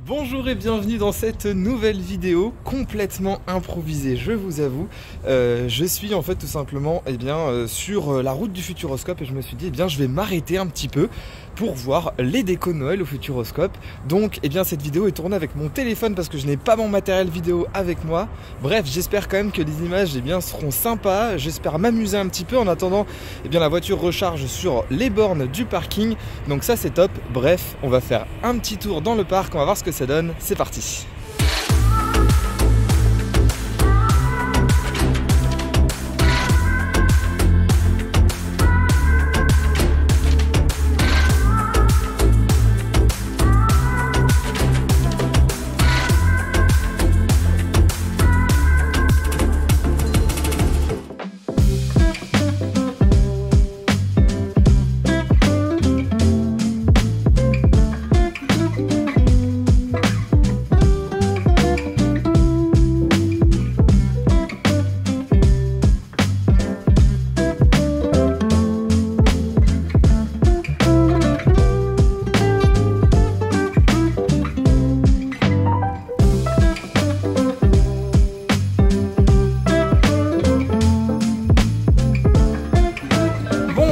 Bonjour et bienvenue dans cette nouvelle vidéo complètement improvisée, je vous avoue. Je suis en fait tout simplement sur la route du Futuroscope et je me suis dit je vais m'arrêter un petit peu pour voir les décos de Noël au Futuroscope. Donc cette vidéo est tournée avec mon téléphone parce que je n'ai pas mon matériel vidéo avec moi. Bref, j'espère quand même que les images seront sympas, j'espère m'amuser un petit peu en attendant la voiture recharge sur les bornes du parking. Donc ça c'est top. Bref, on va faire un petit tour dans le parc, on va voir ce que ça donne, c'est parti.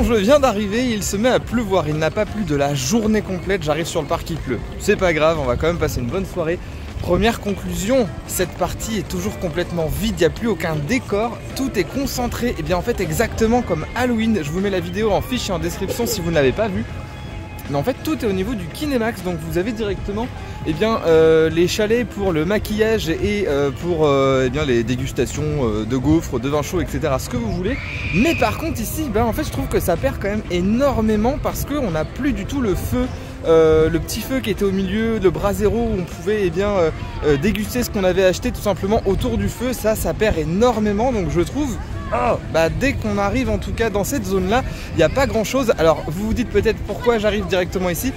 Je viens d'arriver, il se met à pleuvoir, il n'a pas plu de la journée complète, j'arrive sur le parc, il pleut. C'est pas grave, on va quand même passer une bonne soirée. Première conclusion, cette partie est toujours complètement vide, il n'y a plus aucun décor, tout est concentré, en fait exactement comme Halloween. Je vous mets la vidéo en fiche et en description si vous ne l'avez pas vue. Mais en fait tout est au niveau du Kinemax, donc vous avez directement les chalets pour le maquillage et pour les dégustations de gaufres, de vin chaud, etc. Ce que vous voulez. Mais par contre ici, en fait je trouve que ça perd quand même énormément parce qu'on n'a plus du tout le feu. Le petit feu qui était au milieu, le brasero où on pouvait déguster ce qu'on avait acheté tout simplement autour du feu, ça perd énormément. Donc je trouve dès qu'on arrive en tout cas dans cette zone là, il n'y a pas grand chose. Alors vous vous dites peut-être pourquoi j'arrive directement ici.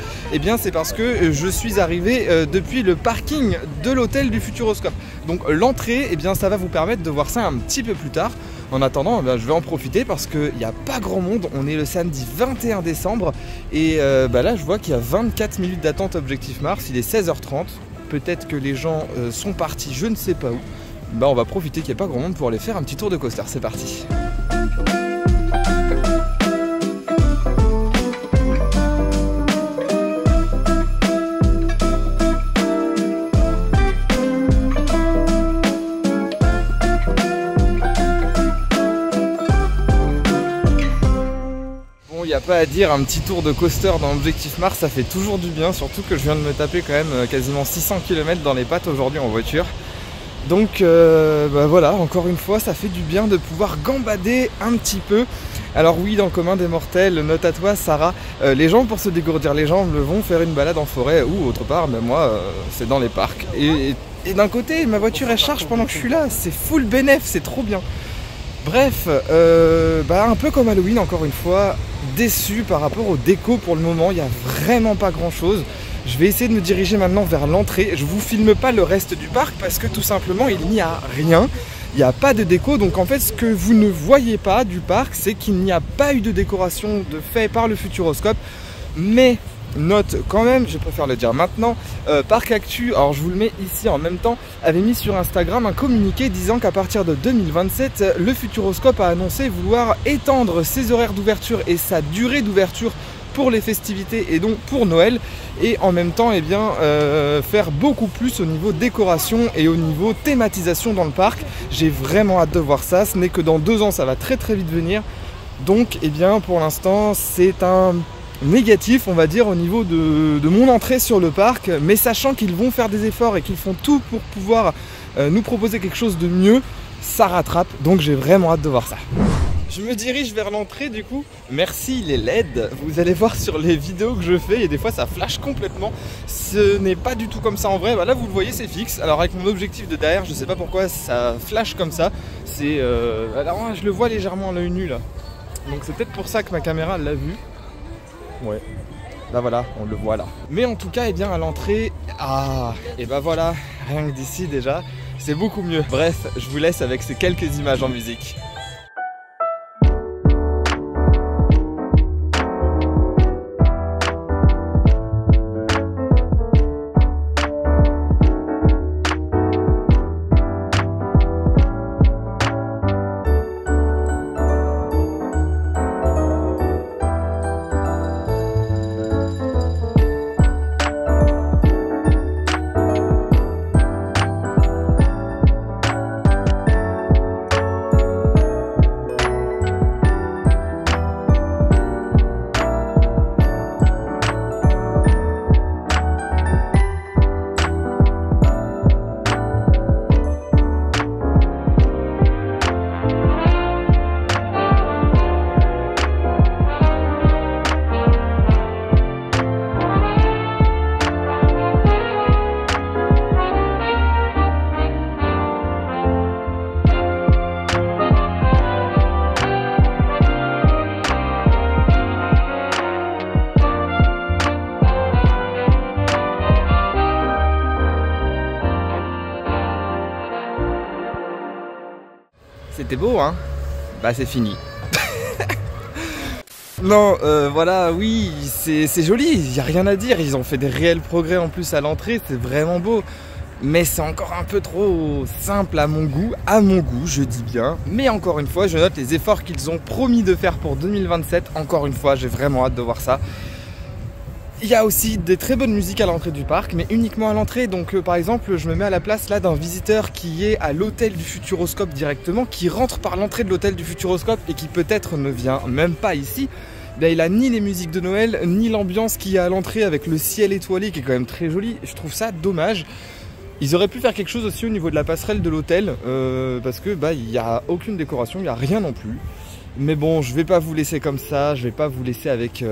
C'est parce que je suis arrivé depuis le parking de l'hôtel du Futuroscope. Donc l'entrée, ça va vous permettre de voir ça un petit peu plus tard. En attendant, je vais en profiter parce qu'il n'y a pas grand monde. On est le samedi 21 décembre et là je vois qu'il y a 24 minutes d'attente Objectif Mars. Il est 16h30. Peut-être que les gens sont partis, je ne sais pas où. On va profiter qu'il n'y ait pas grand monde pour aller faire un petit tour de coaster. C'est parti. Il n'y a pas à dire, un petit tour de coaster dans Objectif Mars, ça fait toujours du bien, surtout que je viens de me taper quand même quasiment 600 km dans les pattes aujourd'hui en voiture. Donc voilà, encore une fois, ça fait du bien de pouvoir gambader un petit peu. Alors oui, dans le commun des mortels, note à toi Sarah, les gens pour se dégourdir les jambes vont faire une balade en forêt ou autre part, mais moi c'est dans les parcs. Et d'un côté, ma voiture elle charge pendant que je suis là, c'est full bénéf, c'est trop bien. Bref, un peu comme Halloween encore une fois, déçu par rapport au déco pour le moment, il n'y a vraiment pas grand chose. Je vais essayer de me diriger maintenant vers l'entrée. Je vous filme pas le reste du parc parce que tout simplement il n'y a rien. Il n'y a pas de déco, donc en fait ce que vous ne voyez pas du parc, c'est qu'il n'y a pas eu de décoration de fait par le Futuroscope. Mais note quand même, je préfère le dire maintenant, Parc Actu, alors je vous le mets ici en même temps, avait mis sur Instagram un communiqué disant qu'à partir de 2027, le Futuroscope a annoncé vouloir étendre ses horaires d'ouverture et sa durée d'ouverture pour les festivités et donc pour Noël, et en même temps faire beaucoup plus au niveau décoration et au niveau thématisation dans le parc. J'ai vraiment hâte de voir ça, ce n'est que dans 2 ans, ça va très très vite venir. Donc pour l'instant c'est un négatif on va dire au niveau de mon entrée sur le parc, mais sachant qu'ils vont faire des efforts et qu'ils font tout pour pouvoir nous proposer quelque chose de mieux, ça rattrape, donc j'ai vraiment hâte de voir ça. Je me dirige vers l'entrée du coup. Merci les LED. Vous allez voir sur les vidéos que je fais, et des fois ça flash complètement. Ce n'est pas du tout comme ça en vrai. Là vous le voyez, c'est fixe. Alors avec mon objectif de derrière, je sais pas pourquoi ça flash comme ça. C'est alors je le vois légèrement à l'œil nu là. Donc c'est peut-être pour ça que ma caméra l'a vu. Ouais. Là voilà, on le voit là. Mais en tout cas, à l'entrée, voilà, rien que d'ici déjà, c'est beaucoup mieux. Bref, je vous laisse avec ces quelques images en musique. C'était beau, hein? Bah c'est fini. Non, voilà, oui, c'est joli, il n'y a rien à dire. Ils ont fait des réels progrès en plus à l'entrée, c'est vraiment beau. Mais c'est encore un peu trop simple à mon goût, je dis bien. Mais encore une fois, je note les efforts qu'ils ont promis de faire pour 2027. Encore une fois, j'ai vraiment hâte de voir ça. Il y a aussi des très bonnes musiques à l'entrée du parc, mais uniquement à l'entrée. Donc par exemple, je me mets à la place là d'un visiteur qui est à l'hôtel du Futuroscope directement, qui rentre par l'entrée de l'hôtel du Futuroscope et qui peut-être ne vient même pas ici. Là, il a ni les musiques de Noël, ni l'ambiance qu'il y a à l'entrée avec le ciel étoilé qui est quand même très joli. Je trouve ça dommage. Ils auraient pu faire quelque chose aussi au niveau de la passerelle de l'hôtel, parce que bah il n'y a aucune décoration, il n'y a rien non plus. Mais bon, je vais pas vous laisser comme ça, je vais pas vous laisser avec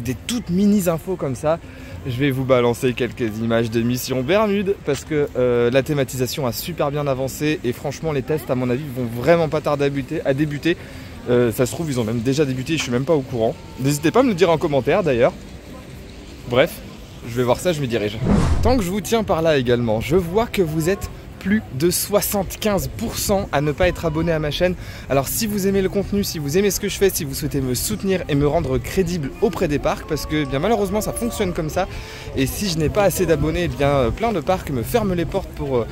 des toutes mini infos comme ça. Je vais vous balancer quelques images de Mission Bermude parce que la thématisation a super bien avancé et franchement les tests à mon avis vont vraiment pas tarder à débuter. Ça se trouve ils ont même déjà débuté, je suis même pas au courant. N'hésitez pas à me le dire en commentaire d'ailleurs. Bref, je vais voir ça, je m'y dirige. Tant que je vous tiens par là également, je vois que vous êtes plus de 75% à ne pas être abonné à ma chaîne. Alors si vous aimez le contenu, si vous aimez ce que je fais, si vous souhaitez me soutenir et me rendre crédible auprès des parcs, parce que bien malheureusement ça fonctionne comme ça, et si je n'ai pas assez d'abonnés, bien plein de parcs me ferment les portes pour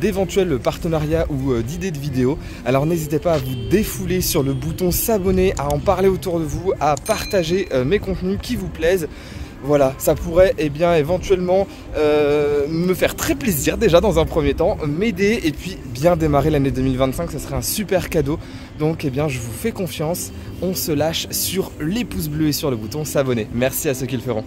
d'éventuels partenariats ou d'idées de vidéos. Alors n'hésitez pas à vous défouler sur le bouton s'abonner, à en parler autour de vous, à partager mes contenus qui vous plaisent. Voilà, ça pourrait éventuellement me faire très plaisir déjà dans un premier temps, m'aider et puis bien démarrer l'année 2025, ça serait un super cadeau. Donc je vous fais confiance, on se lâche sur les pouces bleus et sur le bouton s'abonner. Merci à ceux qui le feront.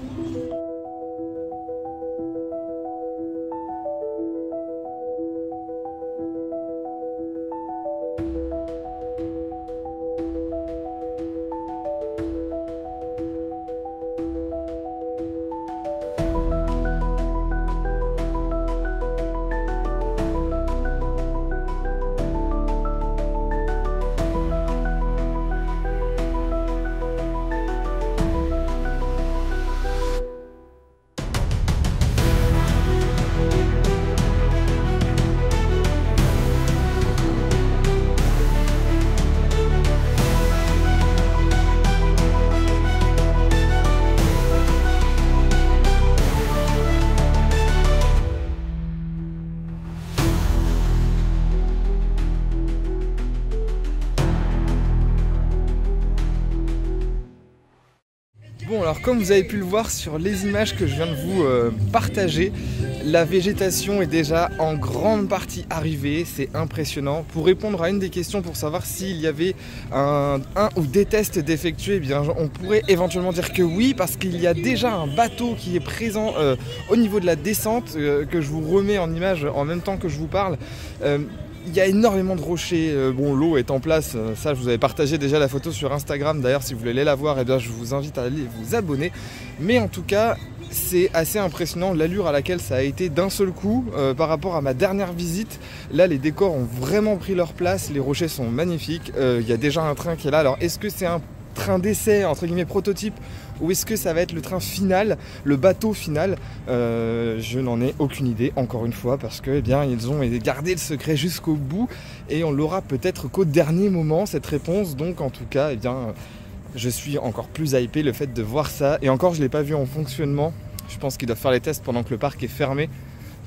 Bon alors comme vous avez pu le voir sur les images que je viens de vous partager, la végétation est déjà en grande partie arrivée, c'est impressionnant. Pour répondre à une des questions pour savoir s'il y avait un ou des tests d'effectuer, eh bien on pourrait éventuellement dire que oui, parce qu'il y a déjà un bateau qui est présent au niveau de la descente, que je vous remets en image en même temps que je vous parle. Il y a énormément de rochers, bon l'eau est en place, ça je vous avais partagé déjà la photo sur Instagram, d'ailleurs si vous voulez aller la voir, eh bien, je vous invite à aller vous abonner. Mais en tout cas c'est assez impressionnant l'allure à laquelle ça a été d'un seul coup par rapport à ma dernière visite. Là les décors ont vraiment pris leur place, les rochers sont magnifiques, il y a déjà un train qui est là. Alors est-ce que c'est un train d'essai entre guillemets prototype ou est-ce que ça va être le train final, le bateau final? Je n'en ai aucune idée encore une fois parce que ils ont gardé le secret jusqu'au bout et on l'aura peut-être qu'au dernier moment cette réponse. Donc en tout cas je suis encore plus hypé le fait de voir ça, et encore je ne l'ai pas vu en fonctionnement. Je pense qu'ils doivent faire les tests pendant que le parc est fermé,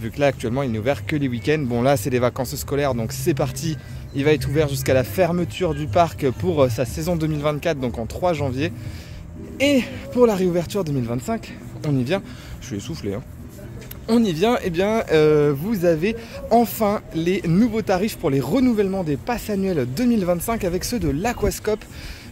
vu que là actuellement il n'est ouvert que les week-ends. Bon là c'est des vacances scolaires donc c'est parti, il va être ouvert jusqu'à la fermeture du parc pour sa saison 2024, donc en 3 janvier. Et pour la réouverture 2025, on y vient, je suis essoufflé hein. On y vient, vous avez enfin les nouveaux tarifs pour les renouvellements des passes annuelles 2025 avec ceux de l'Aquascope.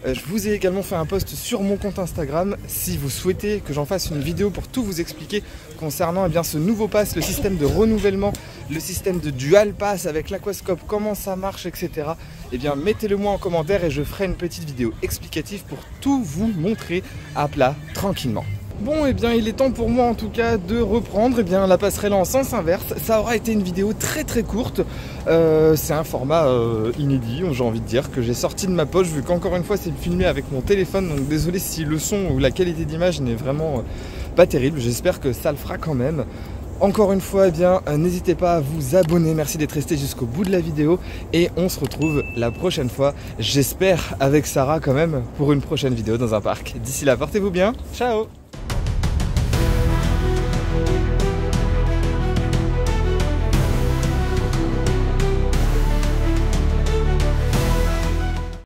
Je vous ai également fait un post sur mon compte Instagram si vous souhaitez que j'en fasse une vidéo pour tout vous expliquer concernant ce nouveau pass, le système de renouvellement, le système de dual pass avec l'Aquascope, comment ça marche, etc. Mettez-le moi en commentaire et je ferai une petite vidéo explicative pour tout vous montrer à plat tranquillement. Bon, il est temps pour moi en tout cas de reprendre la passerelle en sens inverse. Ça aura été une vidéo très courte. C'est un format inédit, j'ai envie de dire, que j'ai sorti de ma poche, vu qu'encore une fois c'est filmé avec mon téléphone. Donc désolé si le son ou la qualité d'image n'est vraiment pas terrible. J'espère que ça le fera quand même. Encore une fois, eh bien, n'hésitez pas à vous abonner. Merci d'être resté jusqu'au bout de la vidéo. Et on se retrouve la prochaine fois, j'espère avec Sarah quand même, pour une prochaine vidéo dans un parc. D'ici là, portez-vous bien. Ciao!